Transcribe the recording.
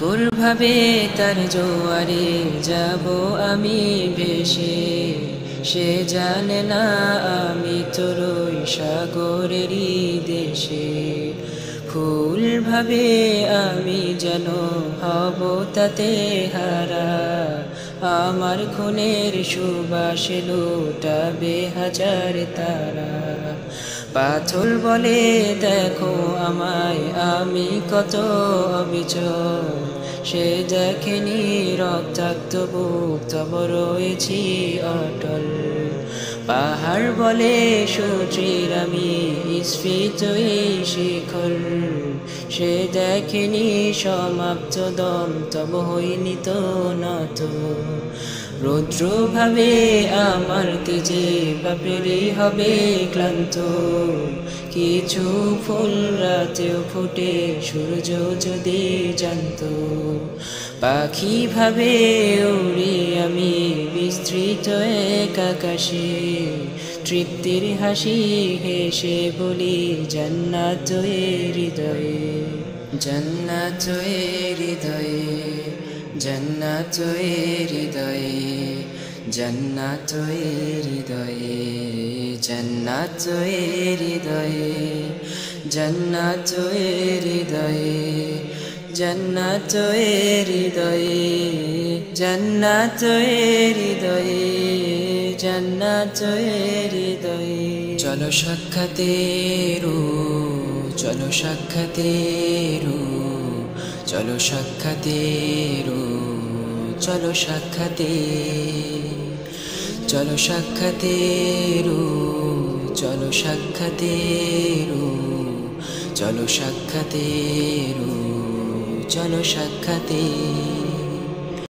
সাগর ভাবে তার জোয়ারে যাব আমি ভেসে, সে জানে না আমি তোর ওই সাগরেরই দেশে। ফুল ভাবে আমি যেন হব তাতে হারা, আমার খুনের সুবাসে লুটাবে হাজার তারা। পাথর বলে দেখো আমায় আমি কত অবিচল, সে দেখেনি রক্তাক্ত বুক তব রয়েছি অটল। পাহাড় বলে সূর্যের আমি স্ফীত এই শিখর, সে দেখেনি সমাপ্ত দম তব হইনি তো নত। রৌদ্র ভাবে আমার তেজে বাপেরই হবে ক্লান্ত, কিছু ফুল রাতেও ফুটে সূর্য যদি জানত। পাখি ভাবে উড়ি আমি বিস্তৃত এক আকাশে, তৃপ্তির হাসি হেসে বলি জান্নাত এ হৃদয়ে, জান্নাত এ হৃদয়ে, জান্নাত এ হৃদয়ে, জান্নাত এ হৃদয়ে, জান্নাত এ হৃদয়ে, জান্নাত এ হৃদয়ে, জান্নাত এ হৃদয়ে, জান্নাত এ হৃদয়ে, জান্নাত এ হৃদয়ে। চলো সাক্ষাতে রু, চলো সাক্ষাতে রু, চলো সাক্ষাতে রু, চলো সাক্ষাতে, চলো সাক্ষাতে রু, চলো সাক্ষাতে রু, চলো সাক্ষাতে রু, চলো সাক্ষাতে।